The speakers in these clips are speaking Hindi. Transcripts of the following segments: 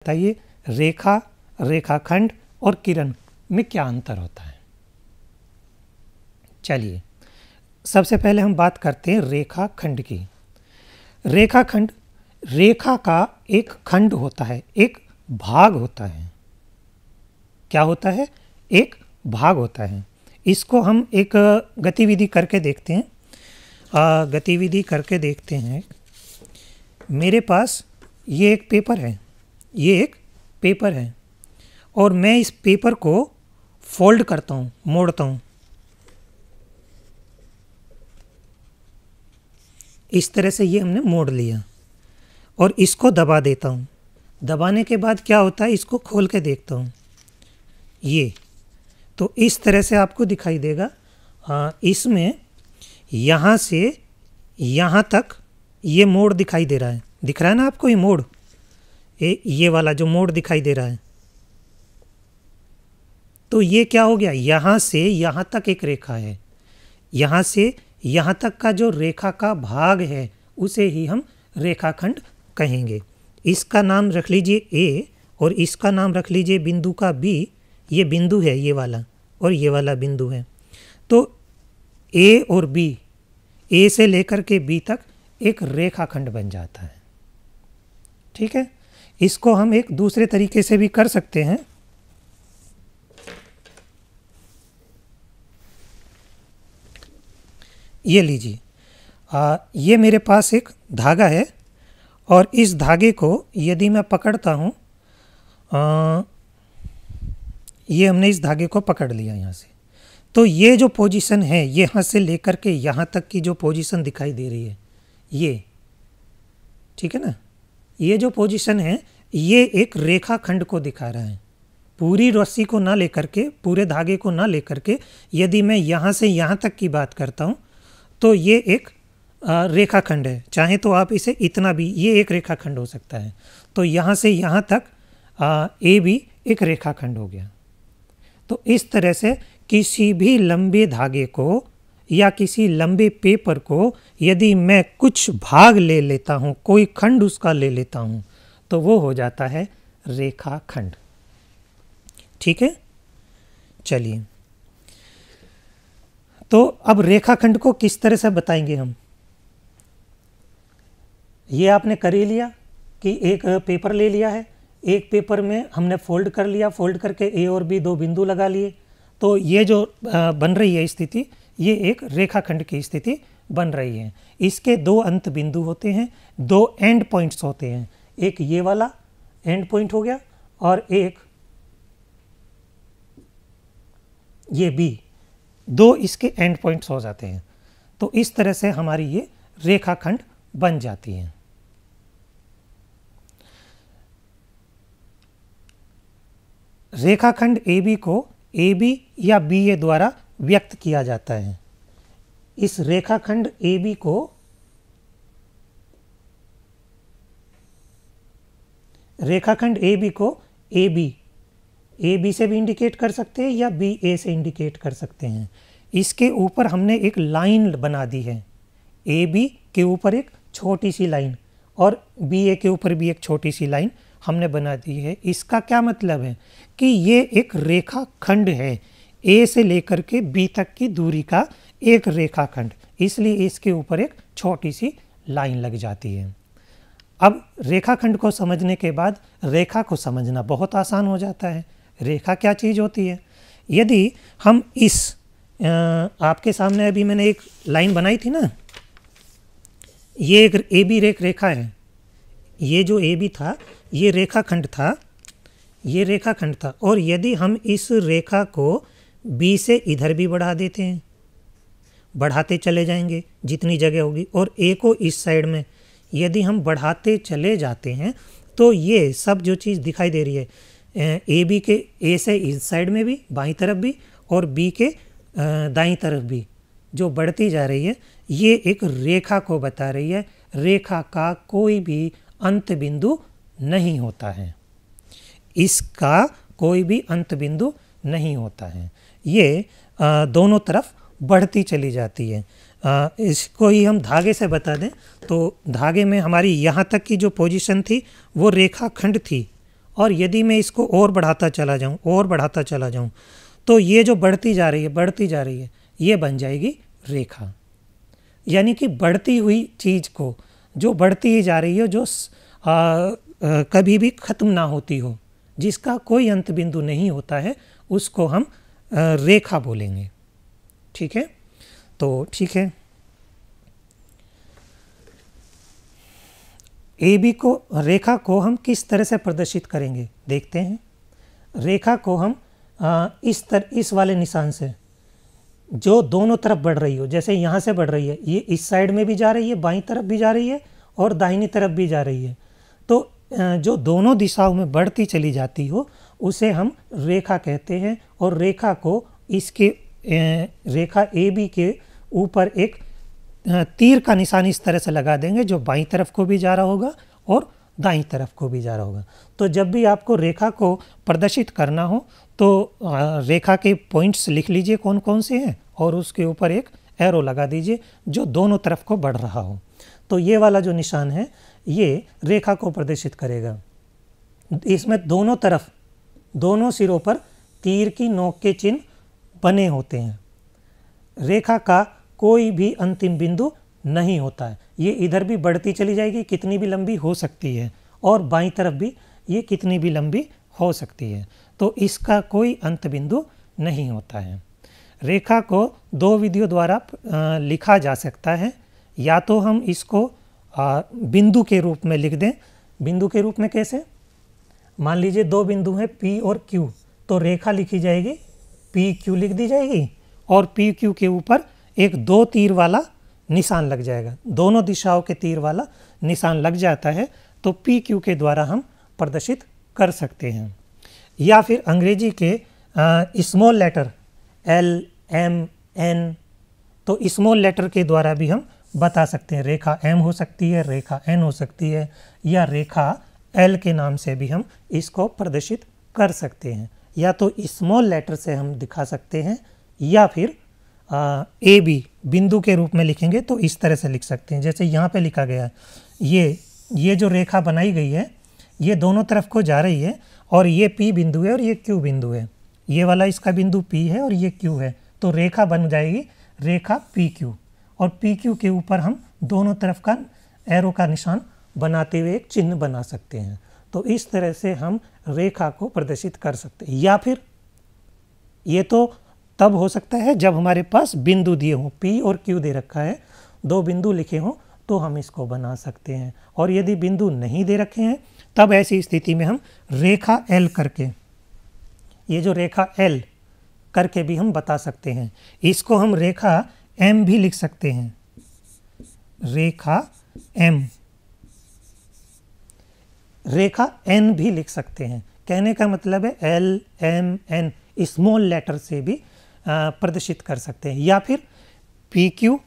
बताइए रेखा, रेखाखंड और किरण में क्या अंतर होता है। चलिए सबसे पहले हम बात करते हैं रेखाखंड की। रेखाखंड रेखा का एक खंड होता है, एक भाग होता है। क्या होता है? एक भाग होता है। इसको हम एक गतिविधि करके देखते हैं। गतिविधि करके देखते हैं। मेरे पास ये एक पेपर है, ये एक पेपर है और मैं इस पेपर को फोल्ड करता हूँ, मोड़ता हूँ। इस तरह से ये हमने मोड़ लिया और इसको दबा देता हूँ। दबाने के बाद क्या होता है, इसको खोल के देखता हूँ। ये तो इस तरह से आपको दिखाई देगा। इसमें यहाँ से यहाँ तक ये मोड़ दिखाई दे रहा है। दिख रहा है ना आपको ये मोड़, ये वाला जो मोड़ दिखाई दे रहा है। तो ये क्या हो गया, यहाँ से यहाँ तक एक रेखा है। यहाँ से यहाँ तक का जो रेखा का भाग है उसे ही हम रेखाखंड कहेंगे। इसका नाम रख लीजिए ए और इसका नाम रख लीजिए बिंदु का बी। ये बिंदु है ये वाला और ये वाला बिंदु है। तो ए और बी, ए से लेकर के बी तक एक रेखाखंड बन जाता है। ठीक है, इसको हम एक दूसरे तरीके से भी कर सकते हैं। ये लीजिए, ये मेरे पास एक धागा है और इस धागे को यदि मैं पकड़ता हूँ, ये हमने इस धागे को पकड़ लिया यहाँ से, तो ये जो पोजीशन है, ये यहाँ से लेकर के यहाँ तक की जो पोजीशन दिखाई दे रही है, ये ठीक है ना, ये जो पोजीशन है ये एक रेखाखंड को दिखा रहा है। पूरी रस्सी को ना लेकर के, पूरे धागे को ना लेकर के यदि मैं यहाँ से यहाँ तक की बात करता हूँ तो ये एक रेखाखंड है। चाहे तो आप इसे इतना भी, ये एक रेखाखंड हो सकता है। तो यहाँ से यहाँ तक ए भी एक रेखाखंड हो गया। तो इस तरह से किसी भी लंबे धागे को या किसी लंबे पेपर को यदि मैं कुछ भाग ले लेता हूँ, कोई खंड उसका ले लेता हूँ, तो वो हो जाता है रेखाखंड। ठीक है, चलिए तो अब रेखाखंड को किस तरह से बताएंगे हम। ये आपने कर ही लिया कि एक पेपर ले लिया है, एक पेपर में हमने फोल्ड कर लिया, फोल्ड करके ए और बी दो बिंदु लगा लिए। तो ये जो बन रही है स्थिति, ये एक रेखाखंड की स्थिति बन रही है। इसके दो अंत बिंदु होते हैं, दो एंड पॉइंट्स होते हैं। एक ये वाला एंड पॉइंट हो गया और एक ये बी, दो इसके एंड पॉइंट्स हो जाते हैं। तो इस तरह से हमारी ये रेखाखंड बन जाती है। रेखाखंड ए बी को ए बी या बी ए द्वारा व्यक्त किया जाता है। इस रेखाखंड ए बी को ए बी से भी इंडिकेट कर सकते हैं या बी ए से इंडिकेट कर सकते हैं। इसके ऊपर हमने एक लाइन बना दी है, ए बी के ऊपर एक छोटी सी लाइन और बी ए के ऊपर भी एक छोटी सी लाइन हमने बना दी है। इसका क्या मतलब है कि ये एक रेखाखंड है, ए से लेकर के बी तक की दूरी का एक रेखाखंड, इसलिए इसके ऊपर एक छोटी सी लाइन लग जाती है। अब रेखाखंड को समझने के बाद रेखा को समझना बहुत आसान हो जाता है। रेखा क्या चीज़ होती है? यदि हम इस आपके सामने अभी मैंने एक लाइन बनाई थी ना, ये एक ए बी रेखा है। ये जो ए बी था ये रेखाखंड था, ये रेखाखंड था। और यदि हम इस रेखा को बी से इधर भी बढ़ा देते हैं, बढ़ाते चले जाएंगे जितनी जगह होगी, और ए को इस साइड में यदि हम बढ़ाते चले जाते हैं तो ये सब जो चीज़ दिखाई दे रही है, ए बी के ए से इस साइड में भी, बाईं तरफ भी, और बी के दाईं तरफ भी जो बढ़ती जा रही है, ये एक रेखा को बता रही है। रेखा का कोई भी अंत बिंदु नहीं होता है, इसका कोई भी अंत बिंदु नहीं होता है। ये दोनों तरफ बढ़ती चली जाती है। इसको ही हम धागे से बता दें तो धागे में हमारी यहाँ तक की जो पोजीशन थी वो रेखाखंड थी और यदि मैं इसको और बढ़ाता चला जाऊँ तो ये जो बढ़ती जा रही है ये बन जाएगी रेखा। यानी कि बढ़ती हुई चीज़ को, जो बढ़ती ही जा रही है, जो कभी भी ख़त्म ना होती हो, जिसका कोई अंत बिंदु नहीं होता है, उसको हम रेखा बोलेंगे। ठीक है, तो ठीक है, AB को, रेखा को हम किस तरह से प्रदर्शित करेंगे देखते हैं। रेखा को हम इस वाले निशान से, जो दोनों तरफ बढ़ रही हो, जैसे यहाँ से बढ़ रही है, ये इस साइड में भी जा रही है, बाईं तरफ भी जा रही है और दाहिनी तरफ भी जा रही है, तो जो दोनों दिशाओं में बढ़ती चली जाती हो उसे हम रेखा कहते हैं। और रेखा को इसके रेखा AB के ऊपर एक तीर का निशान इस तरह से लगा देंगे जो बाईं तरफ को भी जा रहा होगा और दाईं तरफ को भी जा रहा होगा। तो जब भी आपको रेखा को प्रदर्शित करना हो तो रेखा के पॉइंट्स लिख लीजिए कौन कौन से हैं और उसके ऊपर एक एरो लगा दीजिए जो दोनों तरफ को बढ़ रहा हो। तो ये वाला जो निशान है ये रेखा को प्रदर्शित करेगा। इसमें दोनों तरफ, दोनों सिरों पर तीर की नोक के चिन्ह बने होते हैं। रेखा का कोई भी अंतिम बिंदु नहीं होता है। ये इधर भी बढ़ती चली जाएगी, कितनी भी लंबी हो सकती है, और बाईं तरफ भी ये कितनी भी लंबी हो सकती है। तो इसका कोई अंत बिंदु नहीं होता है। रेखा को दो विधियों द्वारा लिखा जा सकता है। या तो हम इसको बिंदु के रूप में लिख दें। बिंदु के रूप में कैसे? मान लीजिए दो बिंदु हैं P और Q, तो रेखा लिखी जाएगी, PQ लिख दी जाएगी और PQ के ऊपर एक दो तीर वाला निशान लग जाएगा। दोनों दिशाओं के तीर वाला निशान लग जाता है तो PQ के द्वारा हम प्रदर्शित कर सकते हैं। या फिर अंग्रेजी के small letter L, M, N, तो स्मॉल लेटर के द्वारा भी हम बता सकते हैं। रेखा M हो सकती है, रेखा N हो सकती है, या रेखा L के नाम से भी हम इसको प्रदर्शित कर सकते हैं। या तो स्मॉल लेटर से हम दिखा सकते हैं या फिर AB बिंदु के रूप में लिखेंगे तो इस तरह से लिख सकते हैं। जैसे यहाँ पे लिखा गया है, ये जो रेखा बनाई गई है ये दोनों तरफ को जा रही है और ये P बिंदु है और ये Q बिंदु है। ये वाला इसका बिंदु P है और ये Q है, तो रेखा बन जाएगी रेखा PQ। और PQ के ऊपर हम दोनों तरफ का एरो का निशान बनाते हुए एक चिन्ह बना सकते हैं। तो इस तरह से हम रेखा को प्रदर्शित कर सकते हैं। या फिर ये तो तब हो सकता है जब हमारे पास बिंदु दिए हों, P और Q दे रखा है, दो बिंदु लिखे हों तो हम इसको बना सकते हैं। और यदि बिंदु नहीं दे रखे हैं तब ऐसी स्थिति में हम रेखा L करके, ये जो रेखा L करके भी हम बता सकते हैं। इसको हम रेखा M भी लिख सकते हैं, रेखा M, रेखा N भी लिख सकते हैं। कहने का मतलब है L, M, N small letter से भी प्रदर्शित कर सकते हैं। या फिर PQ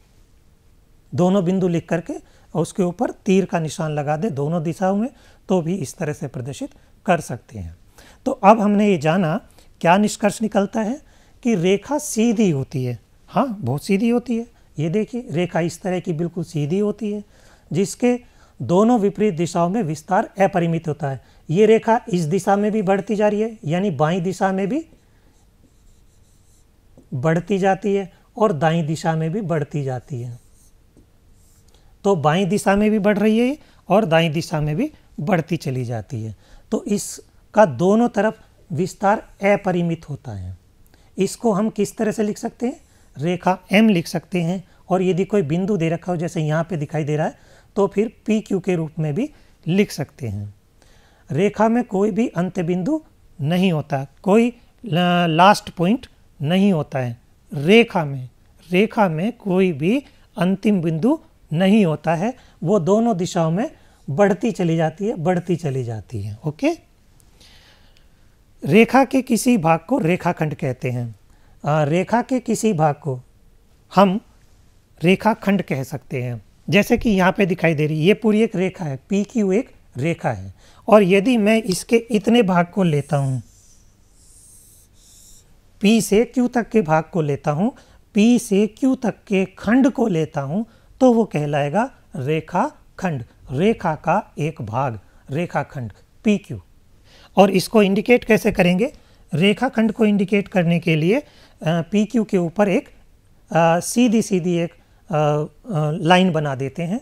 दोनों बिंदु लिख करके और उसके ऊपर तीर का निशान लगा दे दोनों दिशाओं में, तो भी इस तरह से प्रदर्शित कर सकते हैं। तो अब हमने ये जाना, क्या निष्कर्ष निकलता है कि रेखा सीधी होती है। हाँ, बहुत सीधी होती है। ये देखिए रेखा इस तरह की बिल्कुल सीधी होती है जिसके दोनों विपरीत दिशाओं में विस्तार अपरिमित होता है। ये रेखा इस दिशा में भी बढ़ती जा रही है, यानी बाईं दिशा में भी बढ़ती जाती है और दाईं दिशा में भी बढ़ती जाती है। तो बाईं दिशा में भी बढ़ रही है और दाईं दिशा में भी बढ़ती चली जाती है। तो इसका दोनों तरफ विस्तार अपरिमित होता है। इसको हम किस तरह से लिख सकते हैं? रेखा M लिख सकते हैं। और यदि कोई बिंदु दे रखा हो जैसे यहाँ पे दिखाई दे रहा है तो फिर PQ के रूप में भी लिख सकते हैं। रेखा में कोई भी अंत बिंदु नहीं होता, कोई लास्ट पॉइंट नहीं होता है। रेखा में कोई भी अंतिम बिंदु नहीं होता है, वो दोनों दिशाओं में बढ़ती चली जाती है। ओके, रेखा के किसी भाग को रेखाखंड कहते हैं। रेखा के किसी भाग को हम रेखाखंड कह सकते हैं। जैसे कि यहाँ पे दिखाई दे रही है, ये पूरी एक रेखा है, PQ एक रेखा है। और यदि मैं इसके इतने भाग को लेता हूँ, P से Q तक के भाग को लेता हूँ, P से Q तक के खंड को लेता हूँ, तो वो कहलाएगा रेखाखंड, रेखा का एक भाग, रेखाखंड PQ। और इसको इंडिकेट कैसे करेंगे? रेखाखंड को इंडिकेट करने के लिए पी क्यू के ऊपर एक सीधी सीधी एक लाइन बना देते हैं,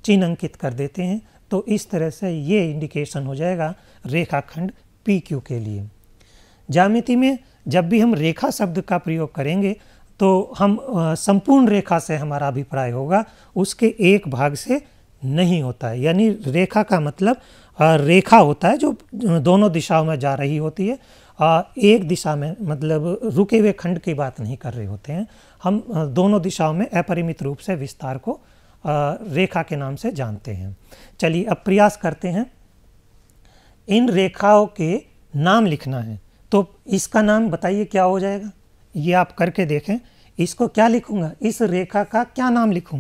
चिन्ह अंकित कर देते हैं। तो इस तरह से ये इंडिकेशन हो जाएगा रेखाखंड पी क्यू के लिए। ज्यामिति में जब भी हम रेखा शब्द का प्रयोग करेंगे तो हम संपूर्ण रेखा से हमारा अभिप्राय होगा, उसके एक भाग से नहीं होता है। यानी रेखा का मतलब रेखा होता है जो दोनों दिशाओं में जा रही होती है। एक दिशा में मतलब रुके हुए खंड की बात नहीं कर रहे होते हैं हम, दोनों दिशाओं में अपरिमित रूप से विस्तार को रेखा के नाम से जानते हैं। चलिए अब प्रयास करते हैं, इन रेखाओं के नाम लिखना है। तो इसका नाम बताइए क्या हो जाएगा? ये आप करके देखें, इसको क्या लिखूंगा? इस रेखा का क्या नाम लिखूं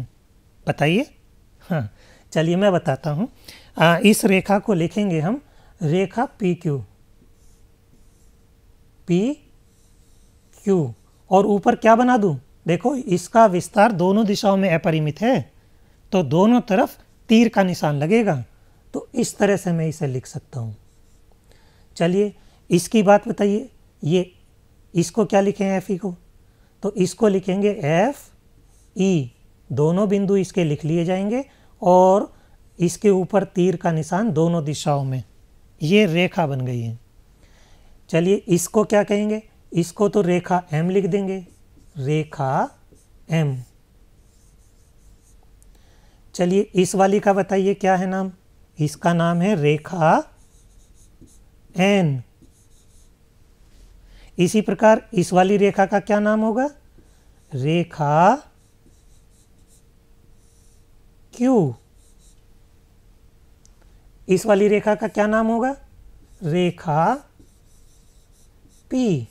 बताइए? हाँ चलिए मैं बताता हूँ। इस रेखा को लिखेंगे हम रेखा पी क्यू, पी क्यू। और ऊपर क्या बना दूं? देखो इसका विस्तार दोनों दिशाओं में अपरिमित है, तो दोनों तरफ तीर का निशान लगेगा। तो इस तरह से मैं इसे लिख सकता हूँ। चलिए इसकी बात बताइए, ये इसको क्या लिखें? एफ ई को, तो इसको लिखेंगे एफ ई। दोनों बिंदु इसके लिख लिए जाएंगे और इसके ऊपर तीर का निशान दोनों दिशाओं में, ये रेखा बन गई है। चलिए इसको क्या कहेंगे? इसको तो रेखा एम लिख देंगे, रेखा एम। चलिए इस वाली का बताइए क्या है नाम? इसका नाम है रेखा एन। इसी प्रकार इस वाली रेखा का क्या नाम होगा? रेखा क्यू। इस वाली रेखा का क्या नाम होगा? रेखा पी।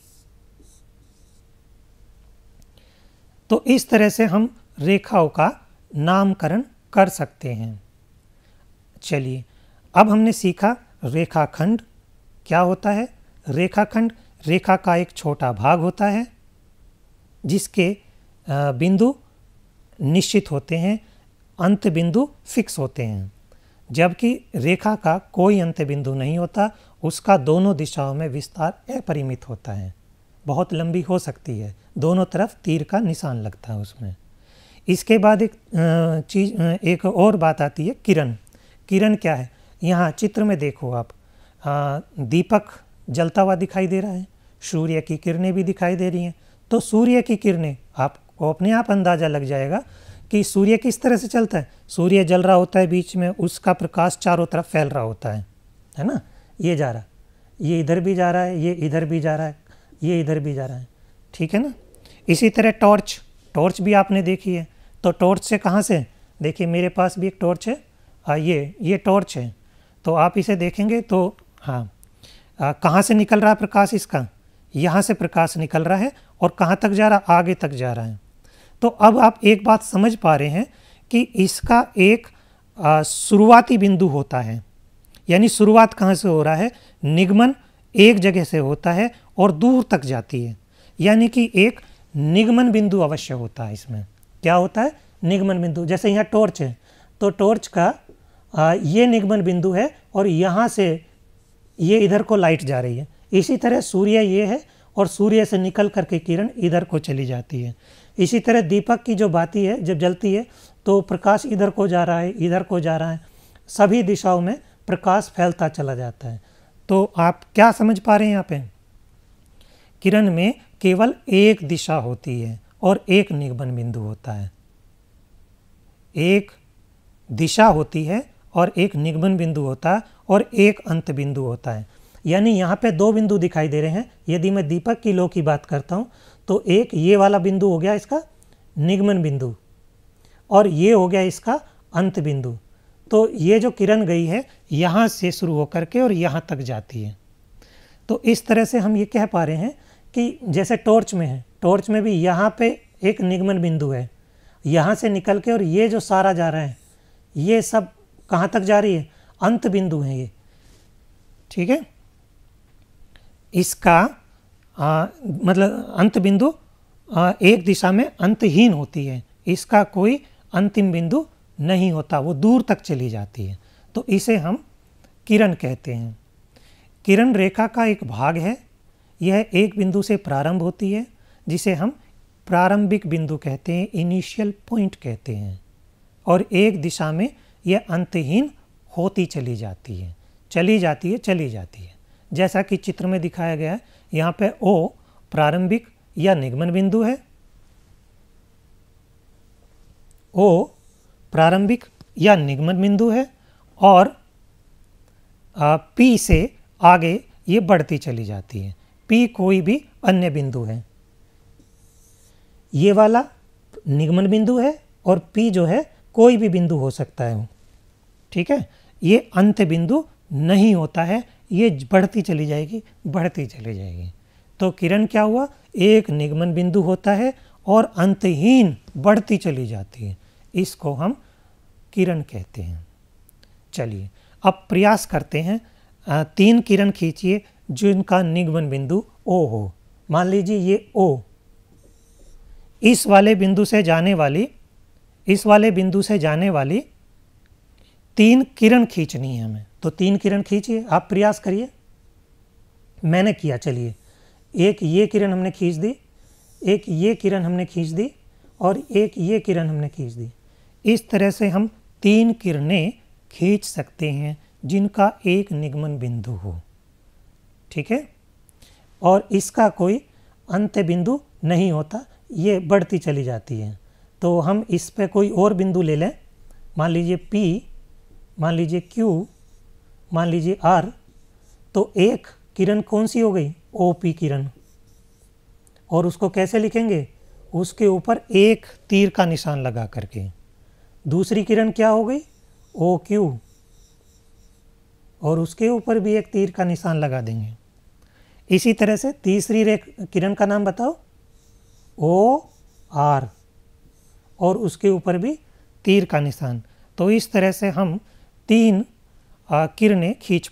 तो इस तरह से हम रेखाओं का नामकरण कर सकते हैं। चलिए अब हमने सीखा रेखाखंड क्या होता है। रेखाखंड रेखा का एक छोटा भाग होता है जिसके बिंदु निश्चित होते हैं, अंत बिंदु फिक्स होते हैं। जबकि रेखा का कोई अंत बिंदु नहीं होता, उसका दोनों दिशाओं में विस्तार अपरिमित होता है, बहुत लंबी हो सकती है, दोनों तरफ तीर का निशान लगता है उसमें। इसके बाद एक और बात आती है किरण। किरण क्या है? यहाँ चित्र में देखो आप, दीपक जलता हुआ दिखाई दे रहा है, सूर्य की किरणें भी दिखाई दे रही हैं। तो सूर्य की किरणें, आपको अपने आप अंदाज़ा लग जाएगा कि सूर्य किस तरह से चलता है। सूर्य जल रहा होता है, बीच में उसका प्रकाश चारों तरफ फैल रहा होता है ना। ये जा रहा, ये इधर भी जा रहा है, ये इधर भी जा रहा है, ये इधर भी जा रहा है, ठीक है ना। इसी तरह टॉर्च भी आपने देखी है। तो टॉर्च से कहाँ से? देखिए मेरे पास भी एक टॉर्च है, ये टॉर्च है। तो आप इसे देखेंगे तो हाँ, कहाँ से निकल रहा है प्रकाश इसका? यहाँ से प्रकाश निकल रहा है और कहाँ तक जा रहा? आगे तक जा रहा है। तो अब आप एक बात समझ पा रहे हैं कि इसका एक शुरुआती बिंदु होता है। यानी शुरुआत कहाँ से हो रहा है? निगमन एक जगह से होता है और दूर तक जाती है। यानी कि एक निगमन बिंदु अवश्य होता है इसमें। क्या होता है? निगमन बिंदु। जैसे यहाँ टॉर्च है, तो टॉर्च का ये निगमन बिंदु है और यहाँ से ये इधर को लाइट जा रही है। इसी तरह सूर्य ये है और सूर्य से निकल करके किरण इधर को चली जाती है। इसी तरह दीपक की जो बाती है, जब जलती है तो प्रकाश इधर को जा रहा है, इधर को जा रहा है, सभी दिशाओं में प्रकाश फैलता चला जाता है। तो आप क्या समझ पा रहे हैं यहाँ पे? किरण में केवल एक दिशा होती है और एक निगमन बिंदु होता है। एक दिशा होती है और एक निगमन बिंदु होता है और एक अंत बिंदु होता है। यानी यहाँ पे दो बिंदु दिखाई दे रहे हैं। यदि मैं दीपक की लो की बात करता हूँ तो एक ये वाला बिंदु हो गया इसका निगमन बिंदु और ये हो गया इसका अंत बिंदु। तो ये जो किरण गई है यहाँ से शुरू होकर के और यहाँ तक जाती है। तो इस तरह से हम ये कह पा रहे हैं कि जैसे टॉर्च में है, टॉर्च में भी यहाँ पे एक निगमन बिंदु है, यहाँ से निकल के और ये जो सारा जा रहा है ये सब कहाँ तक जा रही है? अंत बिंदु है ये, ठीक है। इसका मतलब अंत बिंदु एक दिशा में अंतहीन होती है, इसका कोई अंतिम बिंदु नहीं होता, वो दूर तक चली जाती है। तो इसे हम किरण कहते हैं। किरण रेखा का एक भाग है। यह एक बिंदु से प्रारंभ होती है जिसे हम प्रारंभिक बिंदु कहते हैं, इनिशियल पॉइंट कहते हैं, और एक दिशा में यह अंतहीन होती चली जाती है, चली जाती है, चली जाती है। जैसा कि चित्र में दिखाया गया है, यहाँ पे O प्रारंभिक या निगमन बिंदु है, O प्रारंभिक या निगमन बिंदु है, और P से आगे ये बढ़ती चली जाती है। P कोई भी अन्य बिंदु है, ये वाला निगमन बिंदु है, और P जो है कोई भी बिंदु हो सकता है, ठीक है। ये अंत बिंदु नहीं होता है, ये बढ़ती चली जाएगी, बढ़ती चली जाएगी। तो किरण क्या हुआ, एक निगमन बिंदु होता है और अंतहीन बढ़ती चली जाती है, इसको हम किरण कहते हैं। चलिए अब प्रयास करते हैं, 3 किरण खींचिए जिनका निगमन बिंदु O हो। मान लीजिए ये O, इस वाले बिंदु से जाने वाली, इस वाले बिंदु से जाने वाली 3 किरण खींचनी है हमें। तो 3 किरण खींचिए, आप प्रयास करिए। मैंने किया, चलिए। एक ये किरण हमने खींच दी, एक ये किरण हमने खींच दी, और एक ये किरण हमने खींच दी। इस तरह से हम 3 किरणें खींच सकते हैं जिनका एक निगमन बिंदु हो, ठीक है। और इसका कोई अंत बिंदु नहीं होता, ये बढ़ती चली जाती है। तो हम इस पे कोई और बिंदु ले लें, मान लीजिए P, मान लीजिए Q, मान लीजिए R। तो एक किरण कौन सी हो गई, OP किरण, और उसको कैसे लिखेंगे, उसके ऊपर एक तीर का निशान लगा करके। दूसरी किरण क्या हो गई, OQ, और उसके ऊपर भी एक तीर का निशान लगा देंगे। इसी तरह से तीसरी किरण का नाम बताओ, OR, और उसके ऊपर भी तीर का निशान। तो इस तरह से हम 3 किरणें खींच पाए।